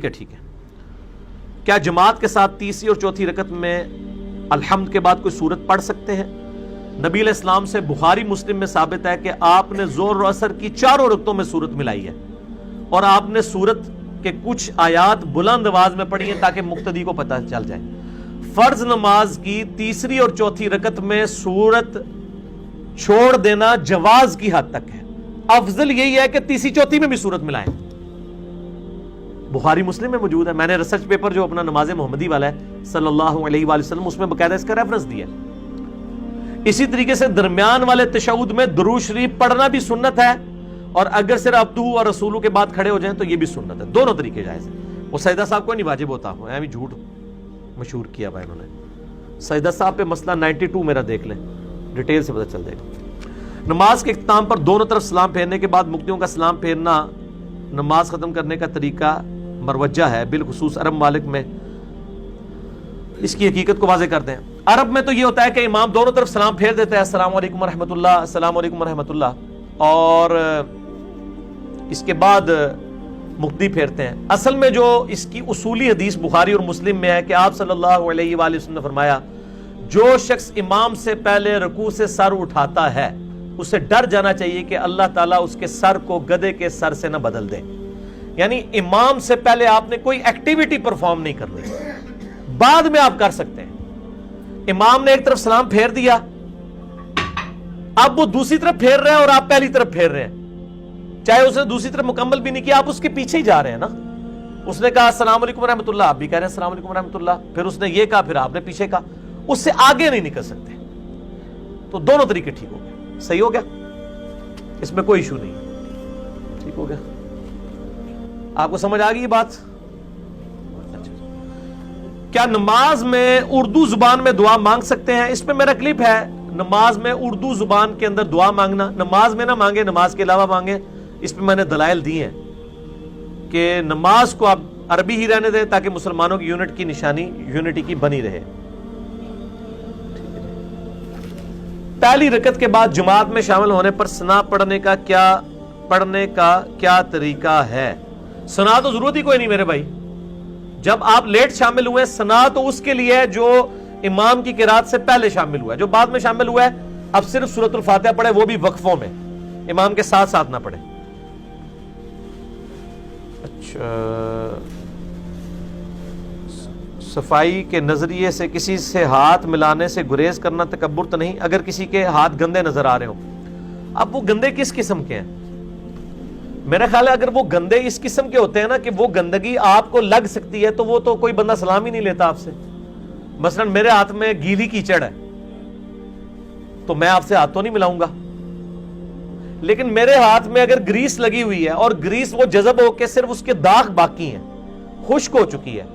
ٹھیک ہے. کیا جماعت کے ساتھ تیسری اور چوتھی رکعت میں الحمد کے بعد کوئی سورت پڑھ سکتے ہیں؟ نبی علیہ السلام سے بخاری مسلم میں ثابت ہے کہ آپ نے ظہر اور عصر کی چاروں رکعتوں میں سورت ملائی ہے اور آپ نے سورت کے کچھ آیات بلند آواز میں پڑھی ہیں تاکہ مقتدی کو پتہ چل جائے. فرض نماز کی تیسری اور چوتھی رکعت میں سورت چھوڑ دینا جواز کی حد تک ہے. افضل یہی ہے کہ تیسری چوتھی میں بھی سورت ملائیں. بخاری مسلم میں موجود ہے. میں نے ریسرچ پیپر جو اپنا نماز محمدی والا ہے صلی اللہ علیہ وآلہ وسلم اس میں باقاعدہ اس کا ریفرنس دیا. اسی طریقے سے درمیان والے تشہد میں درود شریف پڑھنا بھی سنت ہے اور اگر صرف عبدہ اور رسولہ کے بعد کھڑے ہو جائیں تو یہ بھی سنت ہے. دونوں طریقے جائز ہیں. وہ سیدہ صاحب کو نہیں واجب ہوتا ہے, ایویں جھوٹ مشہور کیا بھائی انہوں نے. سیدہ صاحب پہ مسئلہ 92 میرا دیکھ لیں, ڈیٹیل سے پتہ چل جائے گا. نماز کے اختتام پر دونوں طرف سلام پھیرنے کے بعد مقتدیوں کا سلام پھیرنا نماز ختم کرنے کا طریقہ مروجہ ہے, بالخصوص عرب ممالک میں. اس کی حقیقت کو واضح کرتے ہیں. عرب میں تو یہ ہوتا ہے کہ امام دونوں طرف سلام پھیر دیتا ہے, السلام علیکم ورحمۃ اللہ, السلام علیکم ورحمۃ اللہ, اور اس کے بعد مقتدی پھیرتے ہیں. اصل میں جو اس کی اصولی حدیث بخاری اور مسلم میں ہے کہ آپ صلی اللہ علیہ وآلہ وسلم نے فرمایا جو شخص امام سے پہلے رکوع سے سر اٹھاتا ہے اسے ڈر جانا چاہیے کہ اللہ تعالیٰ اس کے سر کو گدھے کے سر سے نہ بدل دے. یعنی امام سے پہلے آپ نے کوئی ایکٹیویٹی پرفارم نہیں کرنی, بعد میں آپ کر سکتے ہیں. امام نے ایک طرف سلام پھیر دیا, اب وہ دوسری طرف پھیر رہے ہیں اور آپ پہلی طرف پھیر رہے ہیں, چاہے اس نے دوسری طرف مکمل بھی نہیں کیا, آپ اس کے پیچھے ہی جا رہے ہیں نا. اس نے کہا السلام علیکم ورحمۃ اللہ, آپ بھی کہہ رہے ہیں السلام علیکم ورحمۃ اللہ, پھر اس نے یہ کہا, پھر آپ نے پیچھے کہا, اس سے آگے نہیں نکل سکتے. تو دونوں طریقے ٹھیک ہو گئے, صحیح ہو گیا, اس میں کوئی ایشو نہیں, ٹھیک ہو گیا. آپ کو سمجھ آ گئی یہ بات؟ کیا نماز میں اردو زبان میں دعا مانگ سکتے ہیں؟ اس پہ میرا کلپ ہے, نماز میں اردو زبان کے اندر دعا مانگنا. نماز میں نہ مانگے, نماز کے علاوہ مانگے. اس پہ میں نے دلائل دی ہیں کہ نماز کو آپ عربی ہی رہنے دیں تاکہ مسلمانوں کی یونٹ کی نشانی یونٹی کی بنی رہے. پہلی رکعت کے بعد جماعت میں شامل ہونے پر ثنا پڑھنے کا کیا طریقہ ہے؟ ثنا تو ضرورت ہی کوئی نہیں میرے بھائی. جب آپ لیٹ شامل ہوئے, ثنا تو اس کے لیے ہے جو امام کی قرات سے پہلے شامل ہوا ہے. جو بعد میں شامل ہوا ہے اب صرف سورۃ الفاتحہ پڑھے, وہ بھی وقفوں میں, امام کے ساتھ ساتھ نہ پڑھے. اچھا, صفائی کے نظریے سے کسی سے ہاتھ ملانے سے گریز کرنا تکبر تو نہیں اگر کسی کے ہاتھ گندے نظر آ رہے ہوں؟ اب وہ گندے کس قسم کے ہیں؟ میرا خیال ہے اگر وہ گندے اس قسم کے ہوتے ہیں نا کہ وہ گندگی آپ کو لگ سکتی ہے تو وہ تو کوئی بندہ سلام ہی نہیں لیتا آپ سے. مثلا میرے ہاتھ میں گیلی کیچڑ ہے تو میں آپ سے ہاتھ تو نہیں ملاؤں گا, لیکن میرے ہاتھ میں اگر گریس لگی ہوئی ہے اور گریس وہ جذب ہو کے صرف اس کے داغ باقی ہیں, خشک ہو چکی ہے,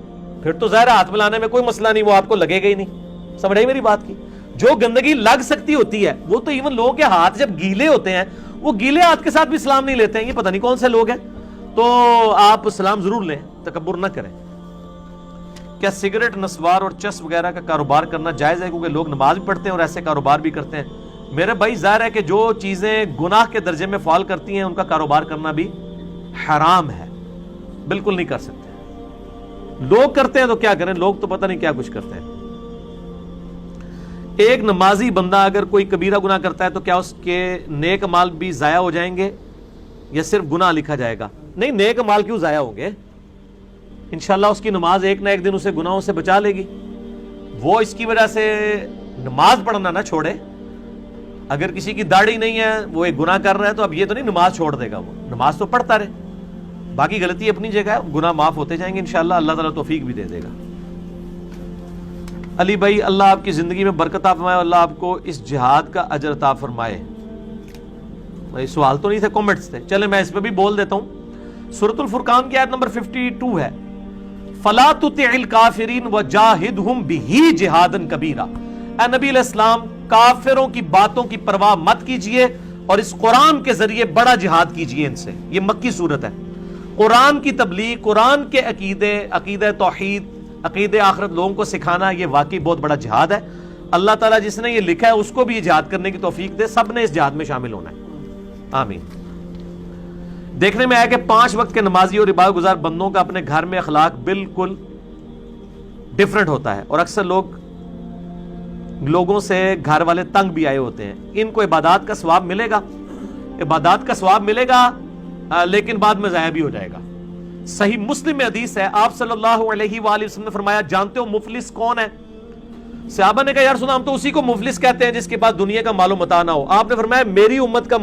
پھر تو ظاہر ہاتھ ملانے میں کوئی مسئلہ نہیں, وہ آپ کو لگے گا ہی نہیں. سمجھ آئی میری بات کی؟ جو گندگی لگ سکتی ہوتی ہے وہ تو ایون لوگوں کے ہاتھ جب گیلے ہوتے ہیں وہ گیلے ہاتھ کے ساتھ بھی سلام نہیں لیتے ہیں. یہ پتہ نہیں کون سے لوگ ہیں. تو آپ سلام ضرور لیں, تکبر نہ کریں. کیا سگریٹ, نسوار اور چس وغیرہ کا کاروبار کرنا جائز ہے؟ کیونکہ لوگ نماز بھی پڑھتے ہیں اور ایسے کاروبار بھی کرتے ہیں. میرے بھائی ظاہر ہے کہ جو چیزیں گناہ کے درجے میں فال کرتی ہیں ان کا کاروبار کرنا بھی حرام ہے, بالکل نہیں کر سکتے. لوگ کرتے ہیں تو کیا کریں, لوگ تو پتہ نہیں کیا کچھ کرتے ہیں. ایک نمازی بندہ اگر کوئی کبیرہ گناہ کرتا ہے تو کیا اس کے نیک اعمال بھی ضائع ہو جائیں گے یا صرف گناہ لکھا جائے گا؟ نہیں, نیک اعمال کیوں ضائع ہوں گے؟ انشاءاللہ اس کی نماز ایک نہ ایک دن اسے گناہوں سے بچا لے گی. وہ اس کی وجہ سے نماز پڑھنا نہ چھوڑے. اگر کسی کی داڑھی نہیں ہے, وہ ایک گناہ کر رہا ہے, تو اب یہ تو نہیں نماز چھوڑ دے گا, وہ نماز تو پڑھتا رہے, باقی غلطی اپنی جگہ ہے, گناہ معاف ہوتے جائیں گے انشاءاللہ, اللہ تعالیٰ توفیق بھی دے دے گا. علی بھائی, اللہ آپ کی زندگی میں برکت عطا فرمائے, اللہ آپ کو اس جہاد کا اجر عطا فرمائے. سوال تو نہیں تھے, کامنٹس تھے. چلے میں اس پہ بھی بول دیتا ہوں. سورۃ الفرقان کی آیت نمبر 52 ہے, فَلَا تُطِعِ الْكَافِرِينَ وَجَاهِدْهُمْ بِهِ جِهَادًا كَبِيرًا. اے نبی علیہ السلام, کافروں کی باتوں کی پرواہ مت کیجئے اور اس قرآن کے ذریعے بڑا جہاد کیجئے ان سے. یہ مکی صورت ہے. قرآن کی تبلیغ, قرآن کے عقیدہ توحید, عقیدہ آخرت لوگوں کو سکھانا, یہ واقعی بہت بڑا جہاد ہے. اللہ تعالیٰ جس نے یہ لکھا ہے اس کو بھی یہ جہاد کرنے کی توفیق دے. سب نے اس جہاد میں شامل ہونا ہے, آمین. دیکھنے میں آیا کہ 5 وقت کے نمازی اور عبادت گزار بندوں کا اپنے گھر میں اخلاق بالکل ڈیفرنٹ ہوتا ہے، اور اکثر لوگوں سے گھر والے تنگ بھی آئے ہوتے ہیں. ان کو عبادات کا ثواب ملے گا لیکن بعد میں ضائع بھی ہو جائے گا. صحیح مسلم میں حدیث ہے، آپ صلی اللہ علیہ وآلہ وسلم نے فرمایا جانتے ہو مفلس کون ہے؟ صحابہ نے کہا یا رسول اللہ ہم تو اسی کو مفلس کہتے ہیں جس کے پاس دنیا کا مال و متاع نہ ہو. آپ نے فرمایا میری امت کا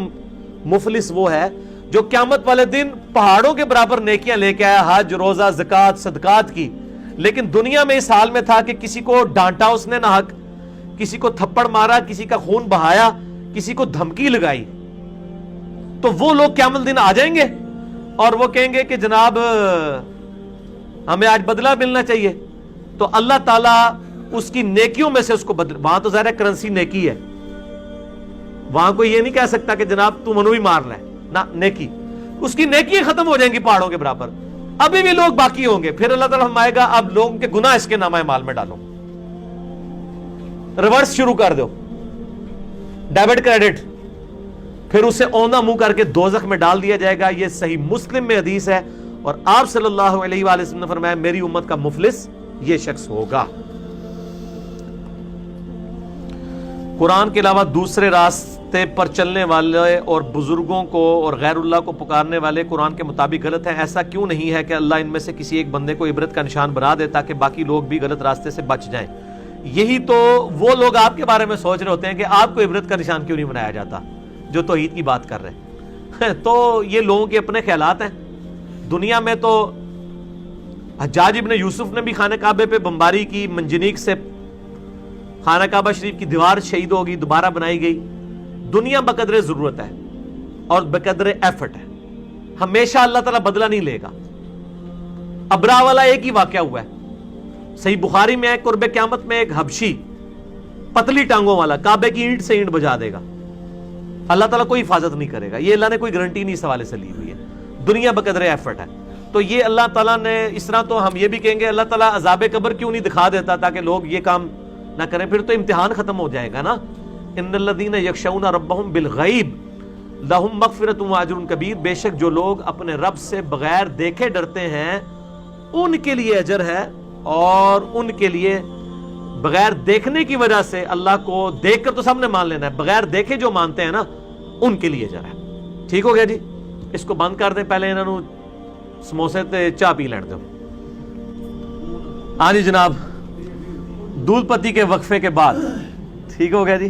مفلس وہ ہے جو قیامت والے دن پہاڑوں کے برابر نیکیاں لے کے آیا، حج، روزہ، زکوٰۃ، صدقات کی، لیکن دنیا میں اس حال میں تھا کہ کسی کو ڈانٹا اس نے نہ حق، کسی کو تھپڑ مارا، کسی کا خون بہایا، کسی کو دھمکی لگائی. تو وہ لوگ قیامت دن آ جائیں گے اور وہ کہیں گے کہ جناب ہمیں آج بدلہ ملنا چاہیے. تو اللہ تعالیٰ اس کی نیکیوں میں سے اس کو بدل، وہاں تو ظاہر کرنسی نیکی ہے، وہاں کوئی یہ نہیں کہہ سکتا کہ جناب تو منو ہی مار لے، نہ، نیکی، اس کی نیکیاں ختم ہو جائیں گی پہاڑوں کے برابر. ابھی بھی لوگ باقی ہوں گے، پھر اللہ تعالیٰ فرمائے گا اب لوگوں کے گناہ اس کے نامہ مال میں ڈالو، ریورس شروع کر دو، ڈیبٹ کریڈٹ، پھر اسے اوندھا منہ کر کے دوزخ میں ڈال دیا جائے گا. یہ صحیح مسلم میں حدیث ہے، اور آپ صلی اللہ علیہ وآلہ وسلم نے فرمایا میری امت کا مفلس یہ شخص ہوگا. قرآن کے علاوہ دوسرے راستے پر چلنے والے اور بزرگوں کو اور غیر اللہ کو پکارنے والے قرآن کے مطابق غلط ہیں. ایسا کیوں نہیں ہے کہ اللہ ان میں سے کسی ایک بندے کو عبرت کا نشان بنا دے تاکہ باقی لوگ بھی غلط راستے سے بچ جائیں؟ یہی تو وہ لوگ آپ کے بارے میں سوچ رہے ہوتے ہیں کہ آپ کو عبرت کا نشان کیوں نہیں بنایا جاتا جو توحید کی بات کر رہے ہیں. تو یہ لوگوں کے اپنے خیالات ہیں. دنیا میں تو حجاج ابن یوسف نے بھی خانہ کعبے پہ بمباری کی، منجنیق سے خانہ کعبہ شریف کی دیوار شہید ہوگی، دوبارہ بنائی گئی. دنیا بقدر ضرورت ہے اور بقدر ایفرٹ ہے، ہمیشہ اللہ تعالیٰ بدلہ نہیں لے گا. ابرا والا ایک ہی واقعہ ہوا ہے، صحیح بخاری میں ہے، قرب قیامت میں ایک حبشی پتلی ٹانگوں والا کعبے کی اینٹ سے اینٹ بجا دے گا، اللہ تعالیٰ کوئی حفاظت نہیں کرے گا. یہ اللہ نے کوئی گارنٹی نہیں اس حوالے سے لی ہوئی ہے. دنیا بقدر ایفرٹ ہے. تو یہ اللہ تعالیٰ نے اس طرح، تو ہم یہ بھی کہیں گے اللہ تعالیٰ عذاب قبر کیوں نہیں دکھا دیتا تاکہ لوگ یہ کام نہ کریں، پھر تو امتحان ختم ہو جائے گا نا. ان الذین یخشون ربہم بالغیب لہم مغفرۃ واجر کبیر، بے شک جو لوگ اپنے رب سے بغیر دیکھے ڈرتے ہیں ان کے لیے اجر ہے، اور ان کے لیے بغیر دیکھنے کی وجہ سے، اللہ کو دیکھ کر تو سب نے مان لینا ہے، بغیر دیکھے جو مانتے ہیں نا ان کے لیے اجر ہے. ٹھیک ہو گیا جی، اس کو بند کر دیں، پہلے انہوں سموسے تے چاہ پی لین دو. ہاں جی جناب، دودھ پتی کے وقفے کے بعد ٹھیک ہو گیا جی.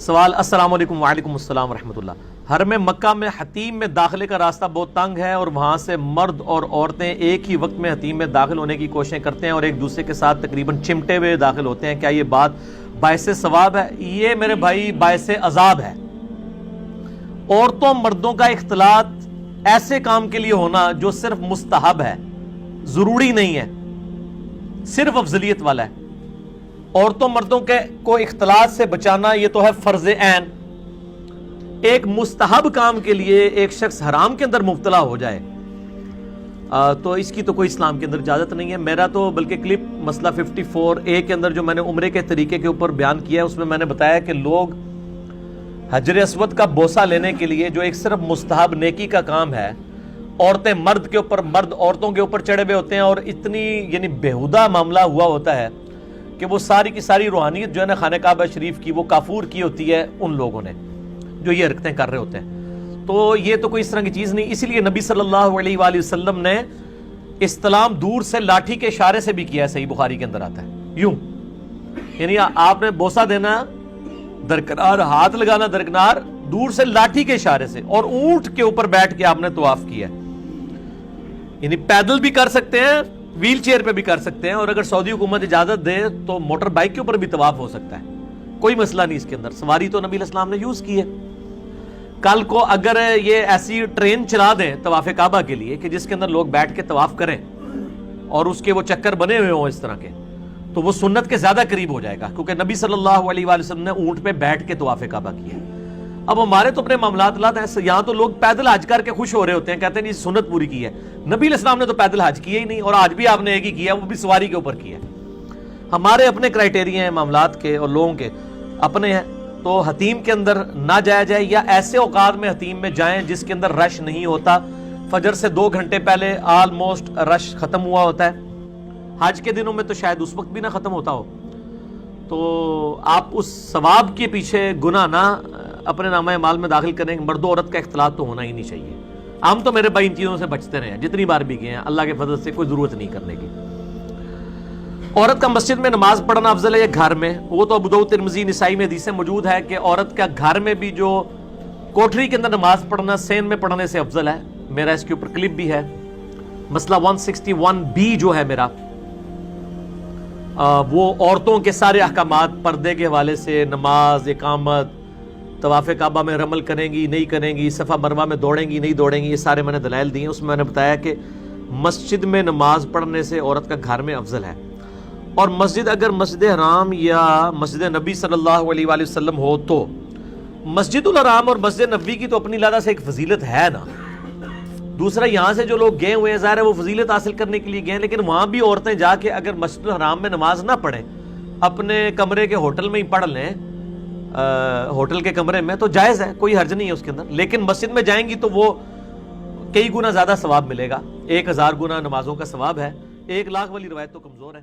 سوال، السلام علیکم. وعلیکم السلام ورحمۃ اللہ. حرم مکہ میں حتیم میں داخلے کا راستہ بہت تنگ ہے اور وہاں سے مرد اور عورتیں ایک ہی وقت میں حتیم میں داخل ہونے کی کوششیں کرتے ہیں اور ایک دوسرے کے ساتھ تقریباً چمٹے ہوئے داخل ہوتے ہیں. کیا یہ بات باعث ثواب ہے؟ یہ میرے بھائی باعث عذاب ہے. عورتوں مردوں کا اختلاط ایسے کام کے لیے ہونا جو صرف مستحب ہے، ضروری نہیں ہے، صرف افضلیت والا ہے. عورتوں مردوں کو اختلاط سے بچانا یہ تو ہے فرض عین. ایک مستحب کام کے لیے ایک شخص حرام کے اندر مبتلا ہو جائے تو اس کی تو کوئی اسلام کے اندر اجازت نہیں ہے. میرا تو بلکہ کلپ مسئلہ 54A کے اندر جو میں نے عمرے کے طریقے کے اوپر بیان کیا ہے اس میں نے بتایا کہ لوگ حجر اسود کا بوسہ لینے کے لیے جو ایک صرف مستحب نیکی کا کام ہے، عورتیں مرد کے اوپر، مرد عورتوں کے اوپر چڑھے ہوئے ہوتے ہیں اور اتنی یعنی بےہودہ معاملہ ہوا ہوتا ہے کہ وہ ساری کی ساری روحانیت جو ہے نا خانہ کعبہ شریف کی وہ کافور کی ہوتی ہے ان لوگوں نے جو یہ حرکتیں کر رہے ہوتے ہیں. تو یہ تو کوئی اس طرح کی چیز نہیں. اسی لیے نبی صلی اللہ علیہ وآلہ وسلم نے استلام دور سے لاٹھی کے اشارے سے بھی کیا ہے، صحیح بخاری کے اندر آتا ہے. یوں یعنی آپ نے بوسہ دینا درکنار، ہاتھ لگانا درکنار، دور سے لاٹھی کے اشارے سے، اور اونٹ کے اوپر بیٹھ کے آپ نے طواف کیا. یعنی پیدل بھی کر سکتے ہیں، ویل چیئر پہ بھی کر سکتے ہیں، اور اگر سعودی حکومت اجازت دے تو موٹر بائک کے اوپر بھی طواف ہو سکتا ہے، کوئی مسئلہ نہیں اس کے اندر. سواری تو نبی علیہ السلام نے یوز کی ہے. کل کو اگر یہ ایسی ٹرین چلا دیں طواف کعبہ کے لیے کہ جس کے اندر لوگ بیٹھ کے طواف کریں اور اس کے وہ چکر بنے ہوئے ہوں اس طرح کے، تو وہ سنت کے زیادہ قریب ہو جائے گا، کیونکہ نبی صلی اللہ علیہ وآلہ وسلم نے اونٹ پہ بیٹھ کے طواف کعبہ کیا. اب ہمارے تو اپنے معاملات لاتے ہیں، یہاں تو لوگ پیدل حج کر کے خوش ہو رہے ہوتے ہیں، کہتے ہیں یہ سنت پوری کی ہے. نبی علیہ السلام نے تو پیدل حج کیا ہی نہیں، اور آج بھی آپ نے ایک ہی کیا، وہ بھی سواری کے اوپر کیا. ہمارے اپنے کرائٹیریا ہیں معاملات کے اور لوگوں کے اپنے ہیں. تو حتیم کے اندر نہ جایا جائے، یا ایسے اوقات میں حتیم میں جائیں جس کے اندر رش نہیں ہوتا. فجر سے 2 گھنٹے پہلے آلموسٹ رش ختم ہوا ہوتا ہے. حج کے دنوں میں تو شاید اس وقت بھی نہ ختم ہوتا ہو. تو آپ اس ثواب کے پیچھے گناہ نہ اپنے نامہ اعمال میں داخل کریں. مرد و عورت کا اختلاط تو ہونا ہی نہیں چاہیے. ہم تو میرے بھائی ان چیزوں سے بچتے رہے ہیں، جتنی بار بھی گئے ہیں، اللہ کے فضل سے کوئی ضرورت نہیں کرنے کی. عورت کا مسجد میں نماز پڑھنا افضل ہے یا گھر میں؟ وہ تو ابو داؤد، ترمذی، نسائی میں حدیثیں موجود ہے کہ عورت کا گھر میں بھی جو کوٹھری کے اندر نماز پڑھنا سین میں پڑھنے سے افضل ہے. میرا اس کے اوپر کلپ بھی ہے. مسئلہ 161B جو ہے میرا، وہ عورتوں کے سارے احکامات پردے کے حوالے سے، نماز، اقامت، طواف کعبہ میں رمل کریں گی نہیں کریں گی، صفا مروہ میں دوڑیں گی نہیں دوڑیں گی، یہ سارے میں نے دلائل دیے. اس میں میں نے بتایا کہ مسجد میں نماز پڑھنے سے عورت کا گھر میں افضل ہے. اور مسجد اگر مسجد حرام یا مسجد نبی صلی اللہ علیہ وآلہ وسلم ہو تو مسجد الحرام اور مسجد نبی کی تو اپنی لحاظ سے ایک فضیلت ہے نا. دوسرا یہاں سے جو لوگ گئے ہوئے ہیں ظاہر ہے وہ فضیلت حاصل کرنے کے لیے گئے ہیں، لیکن وہاں بھی عورتیں جا کے اگر مسجد الحرام میں نماز نہ پڑھیں، اپنے کمرے کے ہوٹل میں ہی پڑھ لیں، ہوٹل کے کمرے میں، تو جائز ہے، کوئی حرج نہیں ہے اس کے اندر. لیکن مسجد میں جائیں گی تو وہ کئی گنا زیادہ ثواب ملے گا. 1000 گنا نمازوں کا ثواب ہے. 1 لاکھ والی روایت تو کمزور ہے.